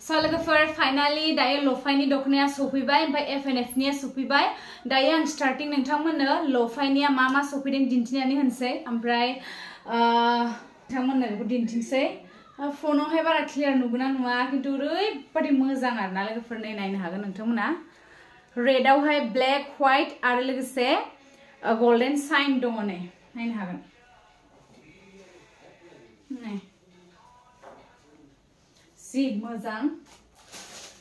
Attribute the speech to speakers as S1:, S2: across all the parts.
S1: So लोगोफोर finally दायो लफाइनि दखनाया सफैबाय ओमफ्राय एफएनएफ निया सफैबाय दायो आं स्टार्टिं नोंथांमोननो लफाइनिया मा मा सफैदों दिन्थिनानै होनसै ओमफ्राय नोंथांमोननो बेखौ दिन्थिनोसै फनावहाय बारा क्लियार नुगोना नुवा किन्तु ओरैबादि मोजां आरोना लोगोफोर नै नायनो हागोन नोंथांमोना रेडआवहाय ब्लेक व्हाइट आरो लोगोसे गोल्डन साइन दङ नै नायनो हागोन नै जि मोजां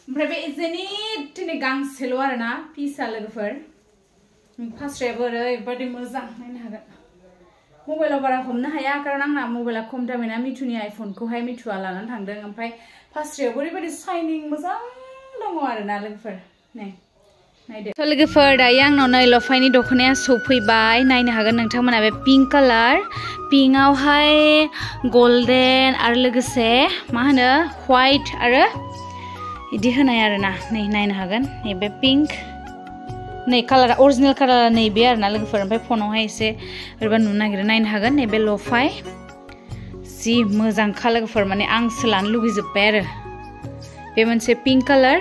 S1: ओमफ्राय बे जेने गांसेल' आरोना पिसआ लोगोफोर फास्रायाबो ओरैबादि मोजां नायनो हागोन मबाइलाव बारा हमनो हाया कारण आंना मबाइला खम दामिना मिथुनि आइफनखौहाय मिथुआ लानानै थांदों ओमफ्राय फास्रायाबो ओरैबादि शाइनिं मोजां दङ आरोना लोगोफोर नै नायदो थ' लोगोफोर दायो आंनाव नै लफाइनि दखनाया सफैबाय नायनो हागोन नोंथांमोना बे पिंक कालार पिंकआवहाय गोल्डन आरो लोगोसे मा होनो व्हाइट आरो इदि होनाय आरोना नै नायनो हागोन नैबे पिंक नै कालारा अरिजिनेल कालारा नैबे आरोना लोगोफोर ओमफ्राय फनावहाय एसे बोरैबा नुनो नागिरो नायनो हागोन नैबे लफाइ जि मोजांखा लोगोफोर माने आंसो लानो लुगैजोब्बाय आरो बे मोनसे पिंक कालार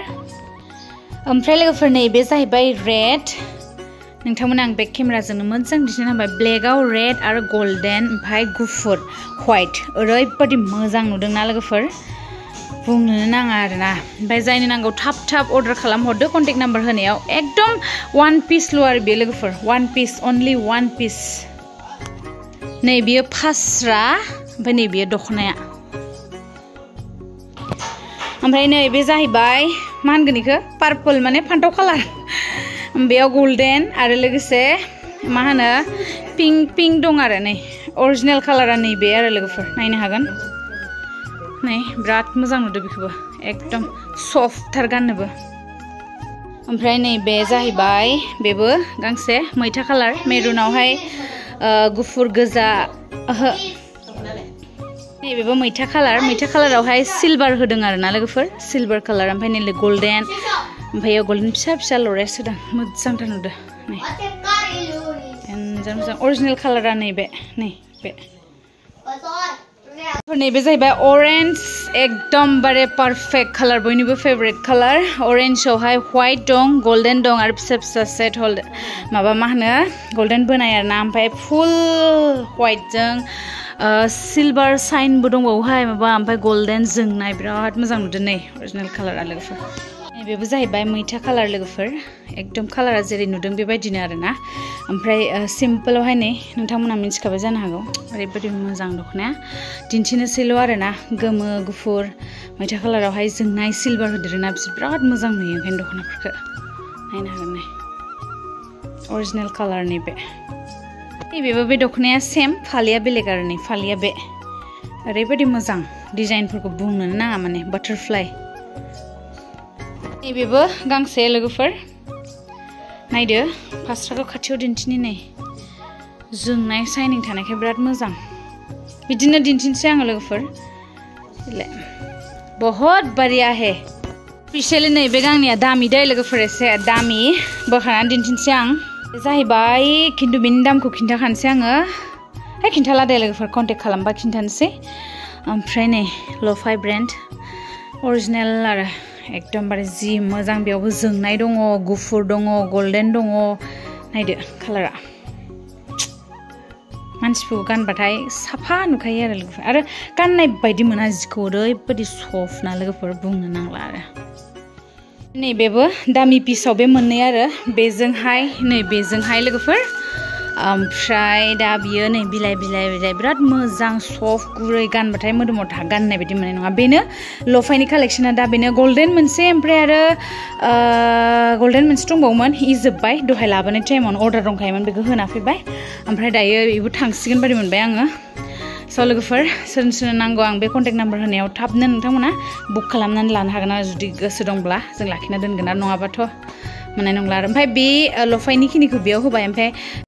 S1: ओमफ्राय लोगोफोर नैबे जाहैबाय रेड नोंथांमोना आं बेक केमेराजोंनो मोजां दिन्थिनो हाबाय ब्लेकआव रेड आरो गोल्डन ओमफ्राय गुफुर व्हाइट ओरैबादि मोजां नुदोंना लोगोफोर बुंनोनो नाङा आरोना ओमफ्राय जायनो नांगौ थाब थाब अर्डार खालामहरदो कन्टेक्ट नाम्बार होनायाव एकदम वान पिसल' आरो बेयो लोगोफोर वान पिस अनलि वान पिस नै बियो फास्रा ओमफ्राय नै बियो दखनाया ओमफ्राय नै बे जाहैबाय मा होनगोन इखो पार्पल माने फान्थाव कालार बेयाव गोल्डन आरो लोगोसे मा होनो पिंक दं आरो नै अरिजिनेल कालारा नैबे आरो लोगोफोर नायनो हागोन नै बिराद मोजां नुदों बेखौबो एकदम सफ्टथार गाननोबो ओमफ्राय नैबे जाहैबाय बेबो गांसे मैथा कालार मेरुनावहाय गुफुर गोजा ओहो नैबेबो मैथा कालारावहाय सिलभार होदों आरोना लोगोफोर सिलभार कालार ओमफ्राय नै गोल्डन ओमफ्राय गोल्डन फिसा फिसा लरेस होदों मोजांथार नुदों नै मोजां अरिजिनेल कालारा नैबे नैबे जाहैबाय अरेन्ज एकदमबारे पारफेक्ट कालार बयनिबो फेभरेट कालार अरेन्जआवहाय व्हाइट दं गोल्डन दं आरो फिसा फिसा सेट हल माबा मा होनो गोल्डन बोनाय आरोना ओमफ्राय फुल व्हाइटजों सिलभार साइनबो दंबावोहाय माबा ओमफ्राय गोल्डन जोंनाय बिराद मोजां नुदों नै अरिजिनेल कालारा लोगोफोर नैबेबो जाहैबाय मैथा कालार लोगोफोर एकदम कालारा जेरै नुदों बेबायदिनो आरोना ओमफ्राय सिम्पोलावहाय नै नोंथांमोना मिन्थिखाबाय जानो हागौ ओरैबायदि मोजां दखनाया दिन्थिनोसैल' आरोना गोमो गुफुर मैथा कालारावहाय जोंनाय सिलभार होदेरोना बिसोर बिराद मोजां नुयो ओंखायनो दखनाफोरखौ नायनो हागोन नै अरिजिनेल कालारनि नैबेबो बे दखनाया सेम फालिया बेलेग आरो नै फालिया बे ओरैबायदि मोजां डिजाइनफोरखौ बुंनोनो नाङा माने बाटारफ्लाइ नैबेबो गांसे लोगोफोर नायदो फास्राखौ खाथियाव दिन्थिनि नै जोंनाय साइनिं थानायखाय बिराद मोजां बिदिनो दिन्थिनोसै आङो लोगोफोर बहुत बढ़िया है स्पेशली नैबे गांनिया दामि दै लोगोफोर एसे दामि बोखारनानै दिन्थिनोसै आं जाहैबाय खिन्थु बेनि दामखौ खिन्थाखानोसै आङो खिन्थाला दे लोगोफोर कन्टेक्ट खालामबा खिन्थानोसै ओमफ्राय नै लफाइ ब्रेन्ड अरिजिनेल आरो एकदमबारे जि मोजां बेयावबो जोंनाय दङ गुफुर दङ गोल्डन दङ नायदो कालारा मानसिफोरखौ गानबाथाय साफा नुखायो आरो लोगोफोर आरो गाननाय बायदि मोना जिखौ ओरैबायदि सफ्ट ना लोगोफोर बुंनो नांला आरो नैबेबो दामि पिसाव बे मोननै आरो बेजोंहाय लोगोफोर ओमफ्राय दा बियो नै बिलाइ बिराद मोजां सफ्ट गुरै गानबाथाय मोदोमाव गाननाय बायदि मोननाय नङा बेनो लफाइनि कालेक्शना दा बेनो गोल्डन मोनसे ओमफ्राय आरो गोल्डन मोनसे दंबावोमोन जोब्बाय दहाय लाबोनाय टाइमावनो अर्डार दंखायोमोन बेखौ होना फैबाय ओमफ्राय दायो बेबो थांसिगोन बायदि मोनबाय आङो स' लोगोफोर सोरनो नांगौ आं बे कन्टेक्ट नाम्बार होनायाव थाबनो नोंथांमोना बुक खालामनानै लानो हागोन आरो जुदि गोसो दंब्ला जों लाखिना दोनगोन आरो नङाबाथ' मोननाय नंला आरो ओमफ्राय बे लफाइनि खिनिखौ बेयाव होबाय ओमफ्राय